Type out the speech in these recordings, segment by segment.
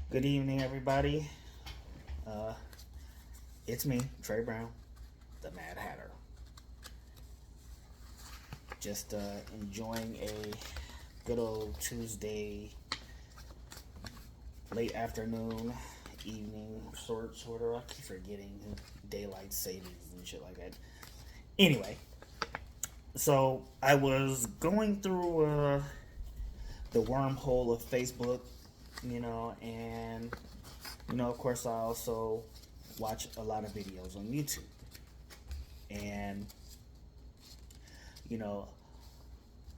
Good evening, everybody. Uh, it's me, Trey Brown, the Mad Hatter. Just enjoying a good old Tuesday, late afternoon, evening sort of. I keep forgetting daylight savings and shit like that. Anyway, so I was going through the wormhole of Facebook, and of course, I also watch a lot of videos on YouTube, and you know,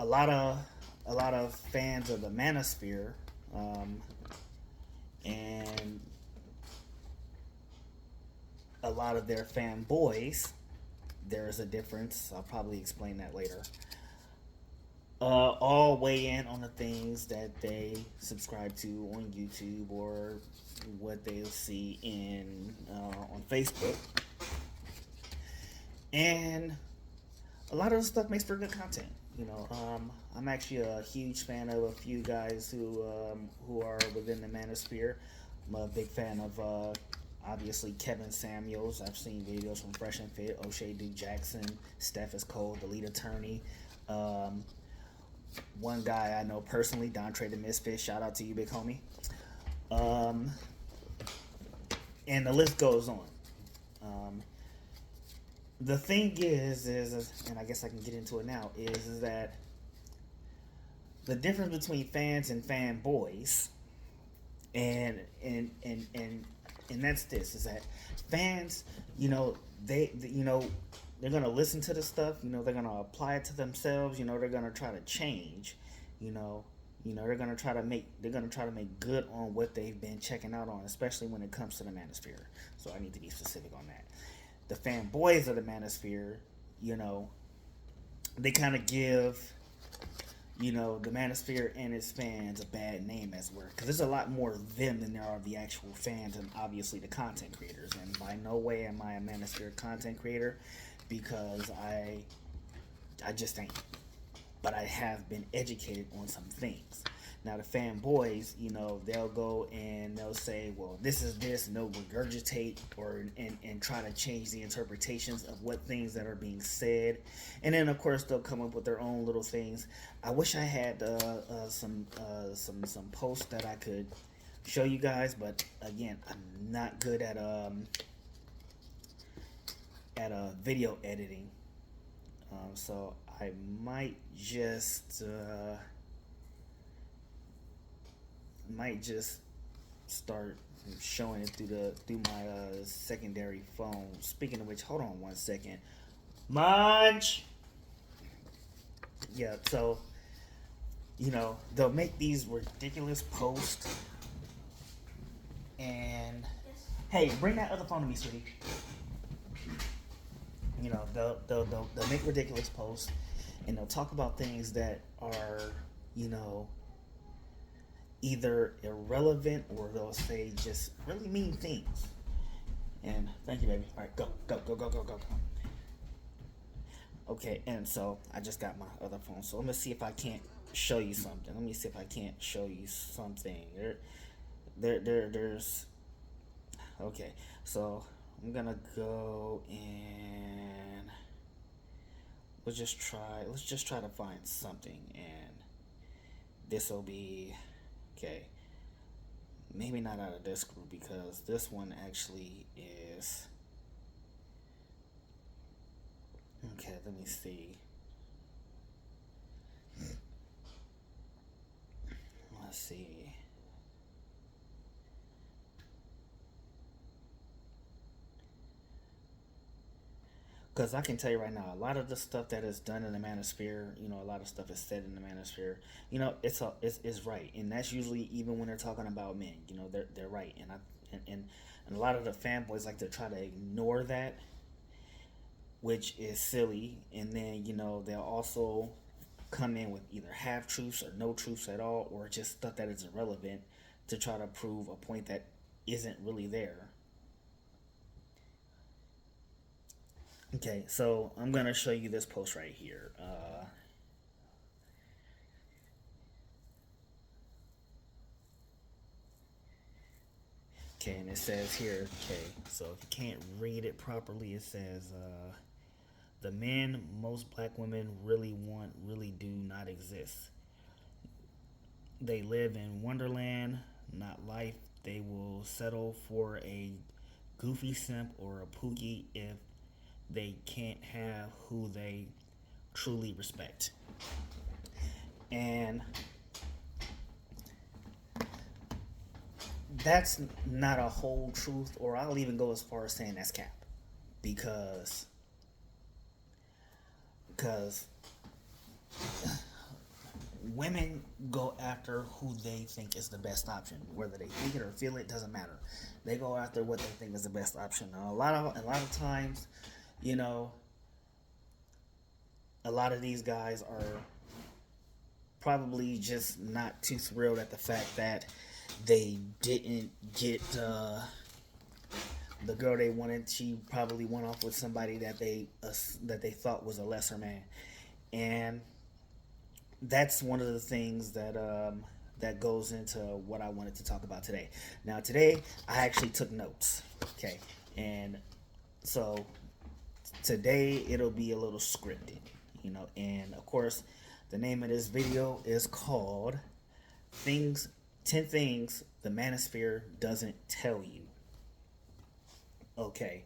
a lot of fans of the Manosphere, um, and a lot of their fanboys. There's a difference. I'll probably explain that later. All weigh in on the things that they subscribe to on YouTube or what they'll see in on Facebook, and a lot of the stuff makes for good content. I'm actually a huge fan of a few guys who are within the Manosphere. I'm a big fan of obviously Kevin Samuels. I've seen videos from Fresh and Fit, O'Shea Duke Jackson, Steph is Cold, the lead attorney. Um, One guy I know personally, Don Trey the Misfit. Shout out to you, big homie. Um, and the list goes on. Um, the thing is, and I guess I can get into it now, is that the difference between fans and fanboys, and that's this, is that fans, they're gonna listen to the stuff, they're gonna apply it to themselves, they're gonna try to change, you know, they're gonna try to make good on what they've been checking out on, especially when it comes to the Manosphere. So I need to be specific on that. The fanboys of the Manosphere, you know, they kind of give the Manosphere and its fans a bad name as work, because there's a lot more of them than there are the actual fans and obviously the content creators. And by no way am I a Manosphere content creator, because I just ain't. But I have been educated on some things. Now the fanboys, they'll go and they'll say, well, this is this, and they'll regurgitate and try to change the interpretations of what things that are being said, and then of course they'll come up with their own little things. I wish I had some posts that I could show you guys, but again, I'm not good at video editing, so I might just start showing it through my secondary phone. Speaking of which, hold on one second. Munch. Yeah, so they'll make these ridiculous posts, and hey, bring that other phone to me, sweetie. They'll make ridiculous posts, and they'll talk about things that are you know either irrelevant, or they'll say just really mean things. And thank you, baby. All right, go, go, go, go, go, go, go. Okay, and so I just got my other phone. So let me see if I can't show you something. Let me see if I can't show you something. There's. Okay, so I'm gonna go and Let's just try to find something, and this will be okay. Maybe not out of this group, because this one actually is. Okay, let me see. Let's see. Because I can tell you right now, a lot of the stuff that is done in the Manosphere, a lot of stuff is said in the Manosphere. It's right, and that's usually even when they're talking about men. They're right, and a lot of the fanboys like to try to ignore that, which is silly. And then they'll also come in with either half truths or no truths at all, or just stuff that is irrelevant to try to prove a point that isn't really there. Okay, so I'm gonna show you this post right here. Okay, and it says here, okay, so if you can't read it properly, it says, the men most black women really want really do not exist. They live in Wonderland, not life. They will settle for a goofy simp or a pookie if they can't have who they truly respect. And that's not a whole truth, or I'll even go as far as saying that's cap. Because because women go after who they think is the best option, whether they think it or feel it doesn't matter. They go after what they think is the best option. Now, a lot of times, you know, a lot of these guys are probably just not too thrilled at the fact that they didn't get the girl they wanted. She probably went off with somebody that they thought was a lesser man, and that's one of the things that goes into what I wanted to talk about today. Now, today I actually took notes. Okay, and so today it'll be a little scripted, and of course, the name of this video is called "Things 10 Things the Manosphere Doesn't Tell You." Okay,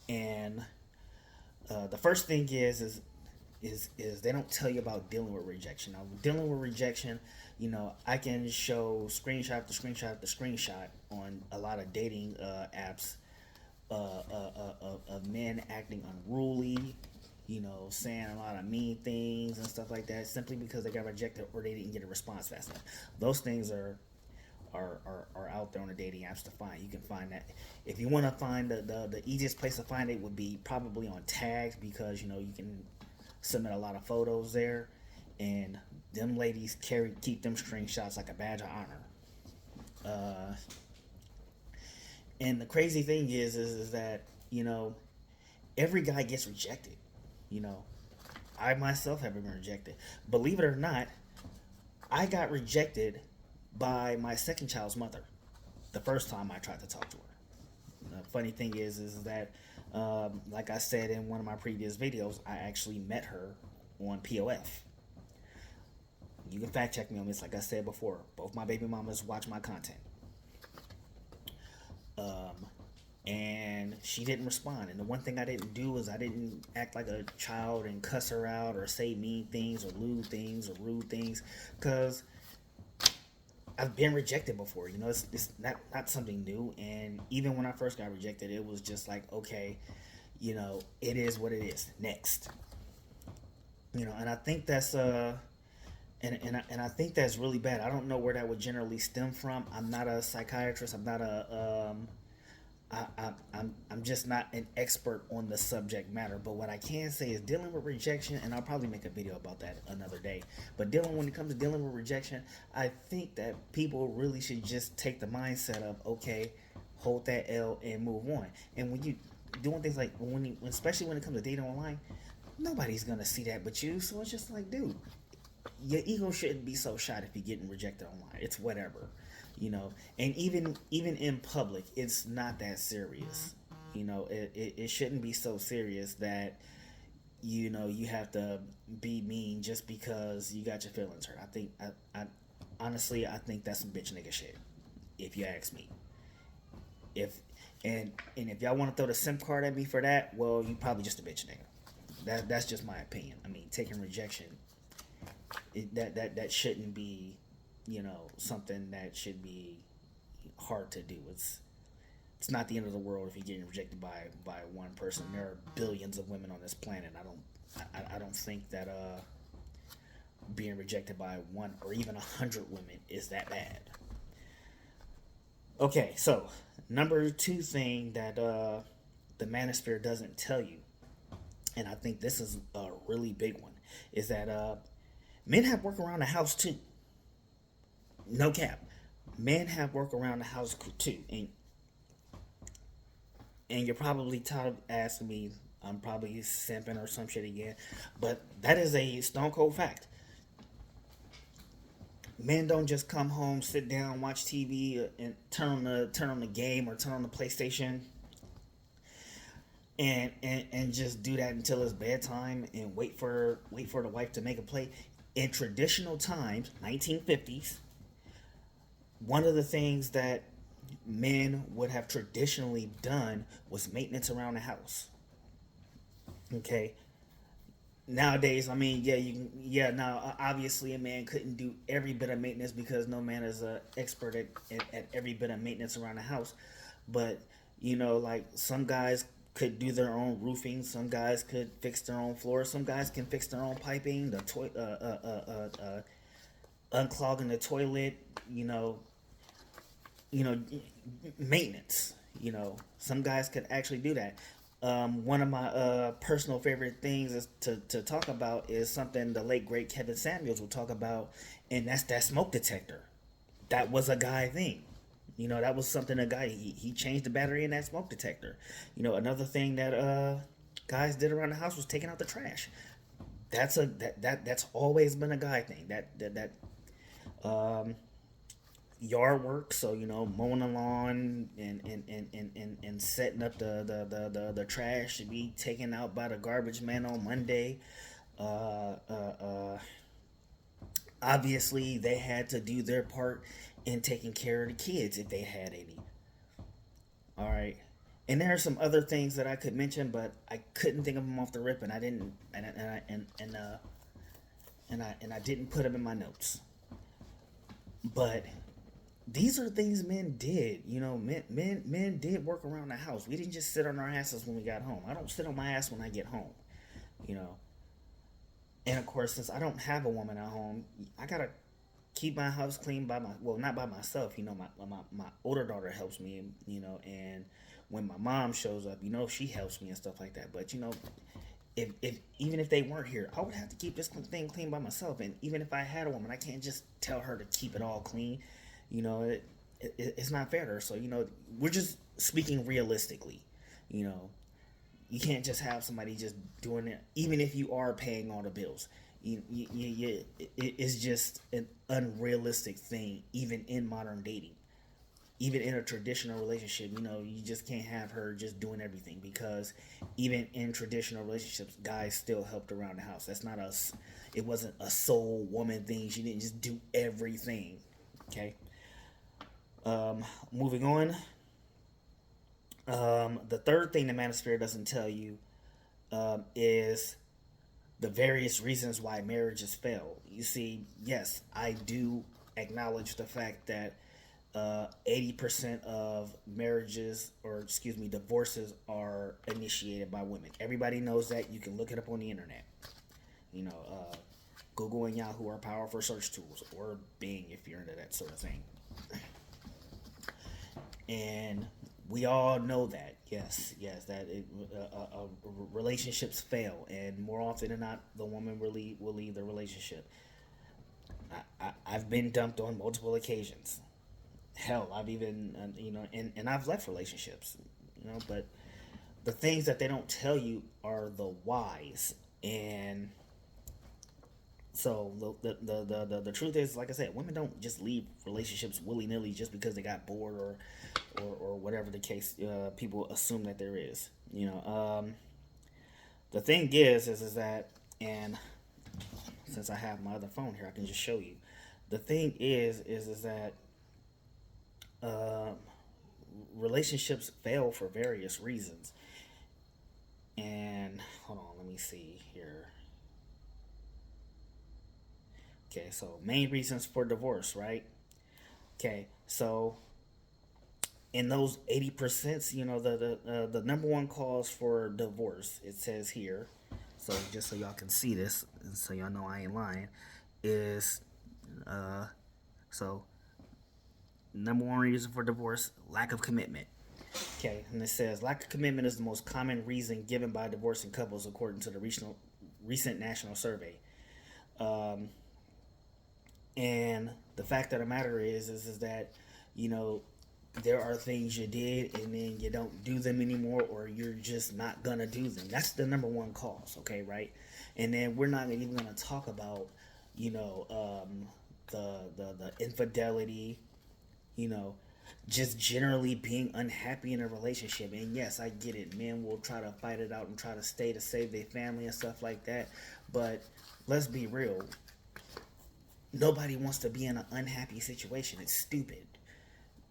and the first thing is they don't tell you about dealing with rejection. Now, dealing with rejection, I can show screenshot after screenshot after screenshot on a lot of dating apps of men acting unruly, saying a lot of mean things and stuff like that, simply because they got rejected or they didn't get a response fast enough. Those things are out there on the dating apps to find. You can find that. If you want to find the easiest place to find it would be probably on tags, because you can submit a lot of photos there, and them ladies keep them screenshots like a badge of honor. And the crazy thing is that every guy gets rejected. I myself have been rejected. Believe it or not, I got rejected by my second child's mother the first time I tried to talk to her. The funny thing is that, like I said in one of my previous videos, I actually met her on POF. You can fact check me on this. Like I said before, both my baby mamas watch my content. And she didn't respond. And the one thing I didn't do is I didn't act like a child and cuss her out or say mean things or lewd things or rude things, because I've been rejected before. It's not something new. And even when I first got rejected, it was just like, okay, it is what it is. Next. And I think that's and I think that's really bad. I don't know where that would generally stem from. I'm not a psychiatrist. I'm not I'm just not an expert on the subject matter. But what I can say is dealing with rejection, and I'll probably make a video about that another day. But when it comes to dealing with rejection, I think that people really should just take the mindset of, okay, hold that L and move on. And when you doing things like especially when it comes to dating online, nobody's gonna see that but you. So it's just like, dude, your ego shouldn't be so shot if you're getting rejected online. It's whatever. And even in public, it's not that serious. It shouldn't be so serious that you have to be mean just because you got your feelings hurt. I honestly think that's some bitch nigga shit, if you ask me. If y'all want to throw the simp card at me for that, well, you probably just a bitch nigga. That's just my opinion. I mean, taking rejection, that shouldn't be something that should be hard to do. It's not the end of the world if you're getting rejected by one person. There are billions of women on this planet. I don't think that being rejected by one or even 100 women is that bad. Okay, so number 2 thing that the Manosphere doesn't tell you, and I think this is a really big one, is that men have work around the house too. No cap. Men have work around the house too. And you're probably tired of asking me, I'm probably simping or some shit again, but that is a stone cold fact. Men don't just come home, sit down, watch TV, and turn on the game or turn on the PlayStation, and just do that until it's bedtime and wait for the wife to make a play. In traditional times, 1950s, one of the things that men would have traditionally done was maintenance around the house. Okay. Nowadays, I mean, yeah, you can, yeah. Now, obviously, a man couldn't do every bit of maintenance because no man is a expert at every bit of maintenance around the house. But like some guys could do their own roofing, some guys could fix their own floors, some guys can fix their own piping, unclogging the toilet. You know, maintenance. Some guys could actually do that. One of my personal favorite things is to talk about is something the late great Kevin Samuels would talk about, and that's that smoke detector. That was a guy thing. That was something a guy he changed the battery in that smoke detector. Another thing that guys did around the house was taking out the trash. That's always been a guy thing. That um, yard work, so mowing the lawn and setting up the trash to be taken out by the garbage man on Monday. uh, uh, uh, Obviously they had to do their part in taking care of the kids if they had any. All right. And there are some other things that I could mention, but I couldn't think of them off the rip, and I didn't, and I didn't put them in my notes. But these are things men did. Men did work around the house. We didn't just sit on our asses when we got home. I don't sit on my ass when I get home. You know, and of course, since I don't have a woman at home, I gotta keep my house clean by my well, not by myself. My older daughter helps me. And when my mom shows up, she helps me and stuff like that. But if even if they weren't here, I would have to keep this thing clean by myself. And even if I had a woman, I can't just tell her to keep it all clean. It's not fair to her. So we're just speaking realistically. You know, you can't just have somebody just doing it, even if you are paying all the bills. It's just an unrealistic thing, even in modern dating. Even in a traditional relationship, you just can't have her just doing everything, because even in traditional relationships, guys still helped around the house. That's not us. It wasn't a sole woman thing. She didn't just do everything. Okay. Moving on. The third thing the Manosphere doesn't tell you is the various reasons why marriages fail. You see, yes, I do acknowledge the fact that 80% of marriages, or excuse me, divorces are initiated by women. Everybody knows that. You can look it up on the internet. You know, Google and Yahoo are powerful search tools, or Bing if you're into that sort of thing. And we all know that. Yes, that relationships fail, and more often than not, the woman will leave the relationship. I've been dumped on multiple occasions. Hell, I've even and I've left relationships. But the things that they don't tell you are the whys. And so the truth is, like I said, women don't just leave relationships willy nilly just because they got bored, or whatever the case people assume that there is. The thing is that, and since I have my other phone here, I can just show you. The thing is that uh, relationships fail for various reasons. And hold on, let me see here. Okay, so main reasons for divorce, right? Okay, so in those 80%, the number one cause for divorce, it says here, so just so y'all can see this, and so y'all know I ain't lying, is uh, so number one reason for divorce: lack of commitment. Okay, and it says lack of commitment is the most common reason given by divorcing couples, according to the recent national survey. Um, and the fact of the matter is that you know there are things you did and then you don't do them anymore, or you're just not gonna do them. That's the number one cause. Okay, right? And then we're not even gonna talk about you know the infidelity, you know, just generally being unhappy in a relationship. And yes, I get it. Men will try to fight it out and try to stay to save their family and stuff like that. But let's be real. Nobody wants to be in an unhappy situation. It's stupid.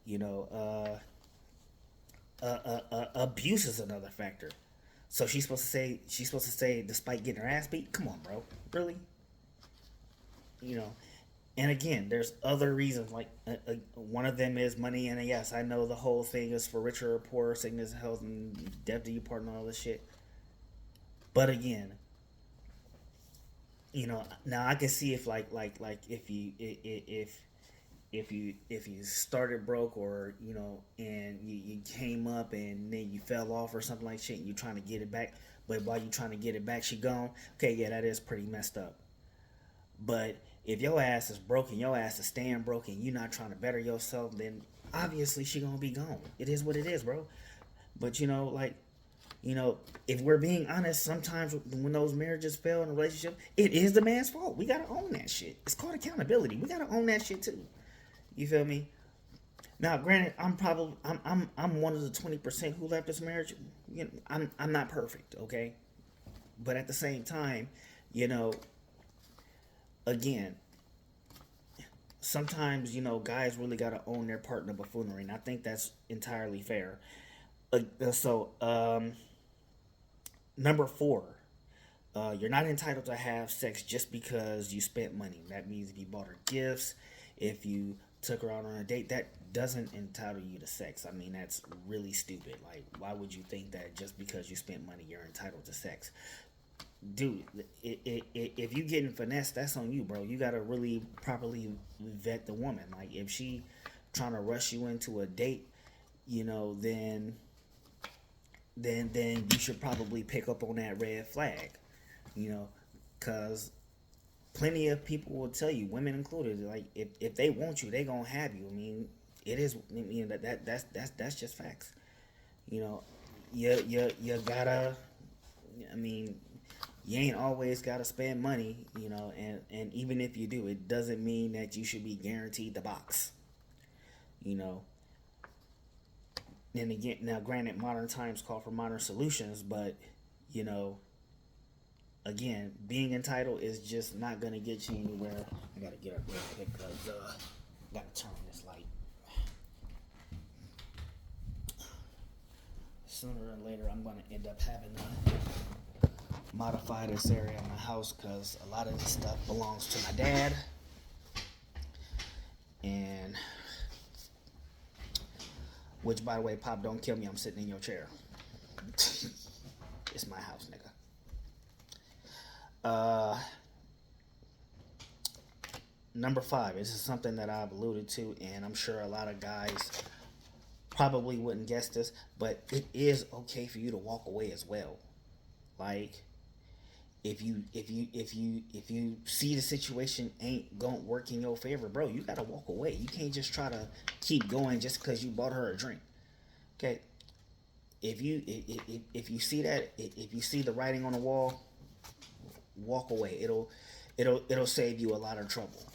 You know, abuse is another factor. So she's supposed to say despite getting her ass beat. Come on, bro. Really? You know, and again, there's other reasons. Like one of them is money, and yes, I know the whole thing is for richer or poorer, sickness, health, and death to you, part, and all this shit. But again, you know, now I can see if like if you started broke, or you know, and you came up and then you fell off or something like shit, and you're trying to get it back. But while you're trying to get it back, she gone. Okay, yeah, that is pretty messed up. But if your ass is broken, your ass is staying broken, you're not trying to better yourself, then obviously she gonna be gone. It is what it is, bro. But you know, like, you know, if we're being honest, sometimes when those marriages fail in a relationship, it is the man's fault. We gotta own that shit. It's called accountability. We gotta own that shit too. You feel me? Now, granted, I'm one of the 20% who left this marriage. You know, I'm not perfect, okay? But at the same time, you know, again, sometimes you know guys really gotta own their partner buffoonery, and I think that's entirely fair. Number four, you're not entitled to have sex just because you spent money. That means if you bought her gifts, if you took her out on a date, that doesn't entitle you to sex. I mean, that's really stupid. Like, why would you think that just because you spent money, you're entitled to sex? Dude, if you getting finessed, that's on you, bro. You gotta really properly vet the woman. Like, if she trying to rush you into a date, you know, then you should probably pick up on that red flag, you know, because plenty of people will tell you, women included, like if they want you, they gonna have you. I mean, it is. I mean that's just facts. You know, you gotta. I mean, you ain't always gotta spend money. You know, and even if you do, it doesn't mean that you should be guaranteed the box. You know. And again, now granted, modern times call for modern solutions, but you know, again, being entitled is just not gonna get you anywhere. I gotta get up real quick because gotta turn this light. Sooner or later, I'm gonna end up having to modify this area of my house because a lot of this stuff belongs to my dad, and which, by the way, Pop, don't kill me. I'm sitting in your chair. It's my house, nigga. Number five. This is something that I've alluded to, and I'm sure a lot of guys probably wouldn't guess this, but it is okay for you to walk away as well. Like, if you see the situation ain't gonna work in your favor, bro, you gotta walk away. You can't just try to keep going just because you bought her a drink. Okay, if you see that, if you see the writing on the wall, walk away. It'll save you a lot of trouble.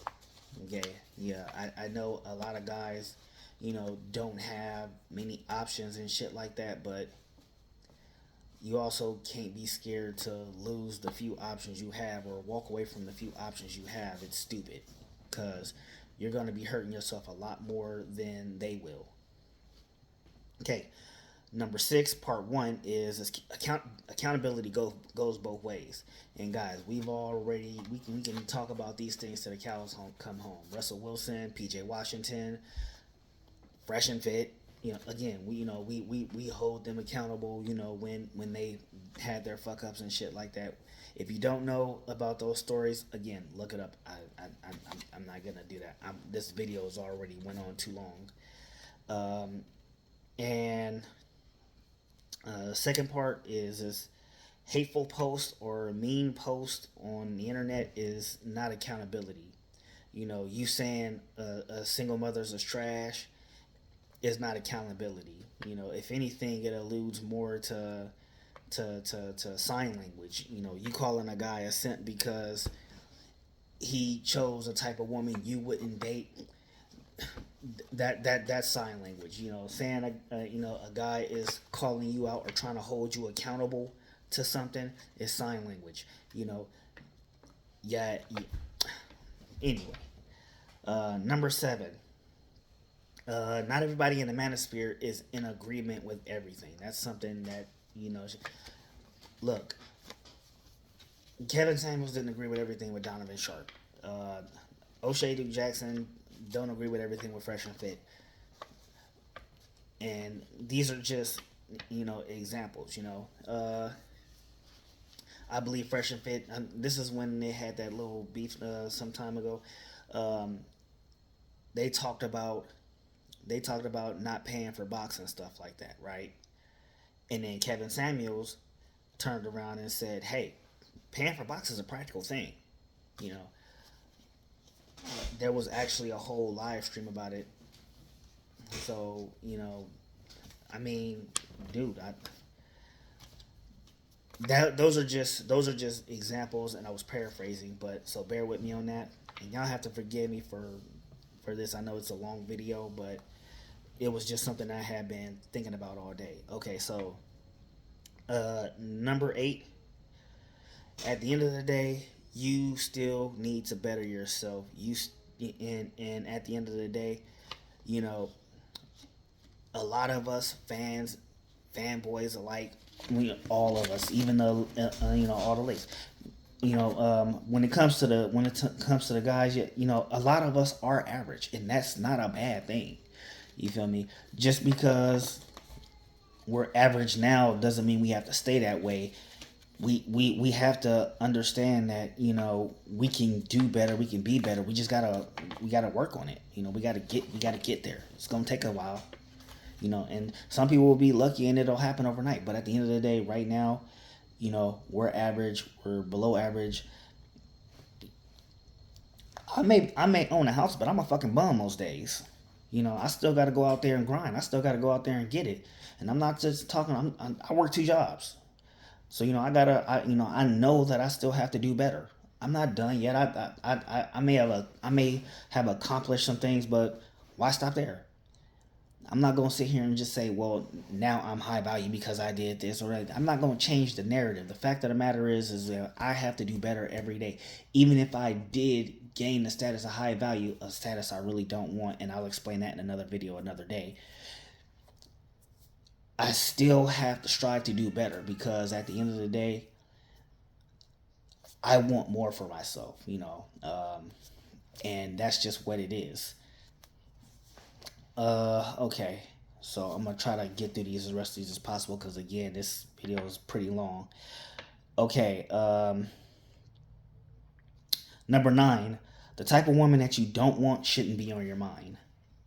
Okay, yeah, I know a lot of guys, you know, don't have many options and shit like that, but you also can't be scared to lose the few options you have or walk away from the few options you have. It's stupid because you're going to be hurting yourself a lot more than they will. Okay, number six, part one is accountability goes both ways. And guys, we can talk about these things till the cows come home. Russell Wilson, PJ Washington, fresh and fit. You know, again, we hold them accountable. You know, when they had their fuck ups and shit like that. If you don't know about those stories, again, look it up. I'm not gonna do that. This video has already went on too long. And the second part is this hateful post or mean post on the internet is not accountability. You know, you saying a single mother's is trash is not accountability. You know, if anything, it alludes more to sign language. You know, you calling a guy a simp because he chose a type of woman you wouldn't date. That's sign language. Saying a guy is calling you out or trying to hold you accountable to something is sign language. You know, yeah. Anyway, number 7. Not everybody in the manosphere is in agreement with everything. That's something that you know. Look, Kevin Samuels didn't agree with everything with Donovan Sharp. O'Shea Duke Jackson don't agree with everything with Fresh and Fit. And these are just examples. I believe Fresh and Fit. This is when they had that little beef some time ago. Um, they talked about not paying for boxing stuff like that, right? And then Kevin Samuels turned around and said, "Hey, paying for boxing is a practical thing." You know, there was actually a whole live stream about it. So I mean, dude, those are just examples, and I was paraphrasing, but so bear with me on that, and y'all have to forgive me for this. I know it's a long video, but it was just something I had been thinking about all day. Okay, so number 8. At the end of the day, you still need to better yourself. And at the end of the day, you know, a lot of us fanboys alike, all of us, even though all the ladies, when it comes to the guys, a lot of us are average, and that's not a bad thing. You feel me? Just because we're average now doesn't mean we have to stay that way. We have to understand that we can do better, we can be better. We gotta work on it. We gotta get there. It's gonna take a while. And some people will be lucky and it'll happen overnight. But at the end of the day, right now, we're average, we're below average. I may own a house, but I'm a fucking bum most days. I still got to go out there and grind. I still got to go out there and get it. And I'm not just talking. I work 2 jobs, so I know that I still have to do better. I'm not done yet. I may have accomplished some things, but why stop there? I'm not going to sit here and just say, well, now I'm high value because I did this or that. I'm not going to change the narrative. The fact of the matter is that I have to do better every day. Even if I did gain the status of high value, a status I really don't want, and I'll explain that in another video another day, I still have to strive to do better because at the end of the day, I want more for myself. And that's just what it is. Okay. So I'm gonna try to get through these as rest of these as possible because again, this video is pretty long. Okay. Number 9, the type of woman that you don't want shouldn't be on your mind.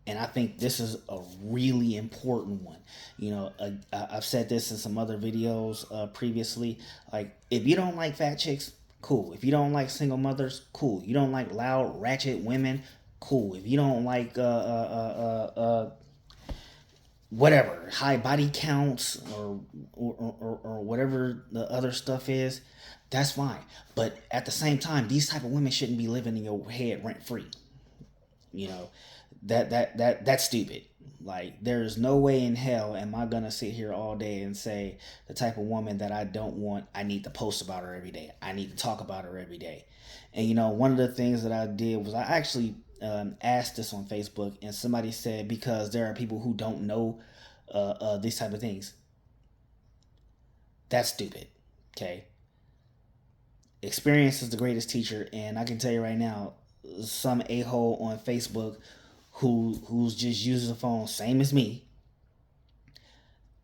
And I think this is a really important one. I've said this in some other videos previously. Like, if you don't like fat chicks, cool. If you don't like single mothers, cool. You don't like loud, ratchet women, cool. If you don't like whatever high body counts or whatever the other stuff is, that's fine. But at the same time, these type of women shouldn't be living in your head rent free. You know, that's stupid. Like, there's no way in hell am I gonna sit here all day and say the type of woman that I don't want, I need to post about her every day. I need to talk about her every day. And one of the things that I did was I actually asked this on Facebook, and somebody said because there are people who don't know these type of things. That's stupid. Okay. Experience is the greatest teacher, and I can tell you right now, some a-hole on Facebook who's just using the phone, same as me,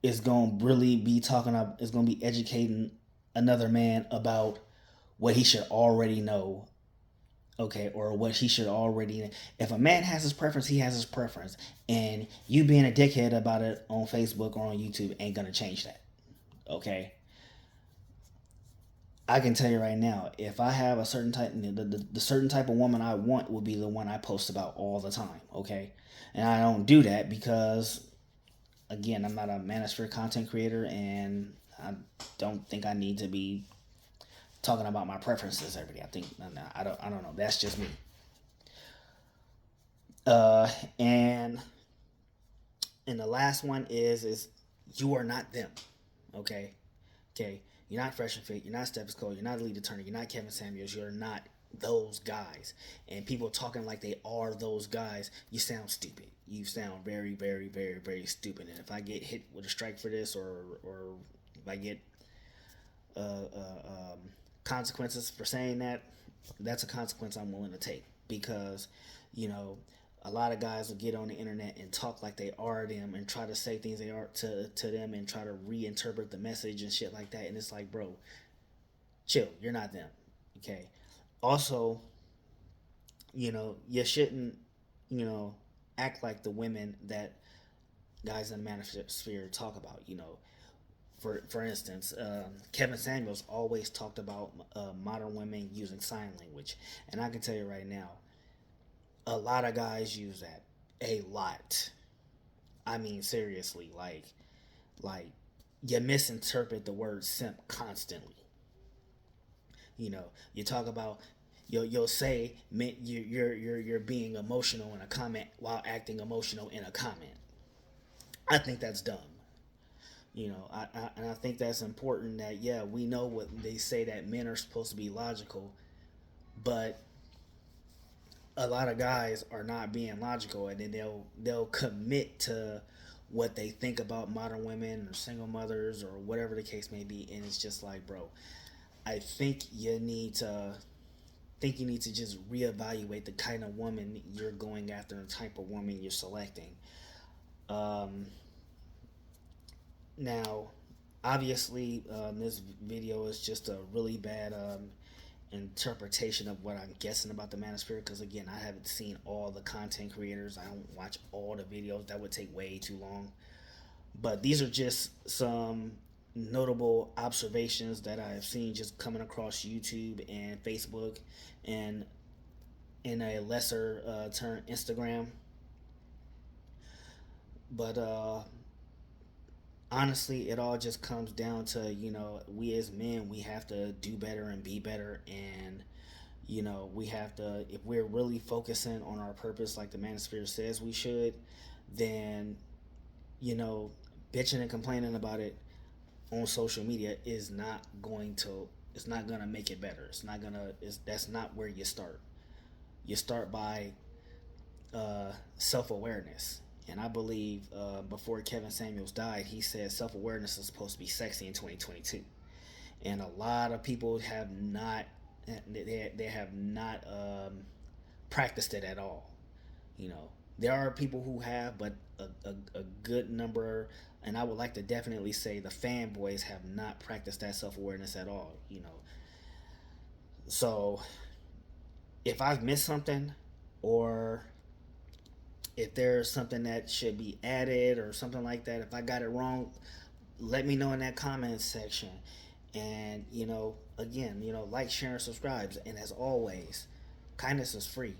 is gonna really be talking up, is gonna be educating another man about what he should already know. Okay, or what he should already. If a man has his preference, he has his preference, and you being a dickhead about it on Facebook or on YouTube ain't gonna change that. Okay, I can tell you right now, if I have a certain type, the certain type of woman I want will be the one I post about all the time. Okay, and I don't do that because, again, I'm not a Manosphere content creator, and I don't think I need to be talking about my preferences every day. I think no, I don't know. That's just me. And the last one is you are not them. Okay, okay. You're not Fresh and Fit. You're not Stephen Cole. You're not Alita Turner. You're not Kevin Samuels. You're not those guys. And people talking like they are those guys, you sound stupid. You sound very, very, very, very stupid. And if I get hit with a strike for this, or if I get uh, uh, um, consequences for saying that, that's a consequence I'm willing to take because, you know, a lot of guys will get on the internet and talk like they are them and try to say things they are to them and try to reinterpret the message and shit like that. And it's like, bro, chill. You're not them. Okay. Also, you know, you shouldn't, you know, act like the women that guys in the manosphere talk about. You know, for instance, Kevin Samuels always talked about modern women using sign language, and I can tell you right now, a lot of guys use that, a lot. I mean, seriously, like you misinterpret the word simp constantly. You know, you talk about you'll say you're being emotional in a comment while acting emotional in a comment. I think that's dumb. You know, and I think that's important that yeah, we know what they say that men are supposed to be logical, but a lot of guys are not being logical, and then they'll commit to what they think about modern women or single mothers or whatever the case may be, and it's just like, bro, I think you need to just reevaluate the kind of woman you're going after and the type of woman you're selecting. Um, Now, obviously, this video is just a really bad interpretation of what I'm guessing about the Manosphere. Because again, I haven't seen all the content creators. I don't watch all the videos. That would take way too long. But these are just some notable observations that I've seen just coming across YouTube and Facebook, and in a lesser turn Instagram. But honestly, it all just comes down to, you know, we as men, we have to do better and be better. And, you know, we have to, if we're really focusing on our purpose like the Manosphere says we should, then, you know, bitching and complaining about it on social media is not going to, it's not going to make it better. It's not going to, that's not where you start. You start by self awareness. And I believe before Kevin Samuels died, he said self awareness is supposed to be sexy in 2022. And a lot of people have not, they have not practiced it at all. You know, there are people who have, but a good number, and I would like to definitely say the fanboys have not practiced that self awareness at all. You know, so if I've missed something, or if there's something that should be added or something like that, if I got it wrong, let me know in that comments section. And, you know, again, you know, like, share, and subscribe. And as always, kindness is free.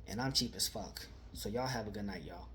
And I'm cheap as fuck. So y'all have a good night, y'all.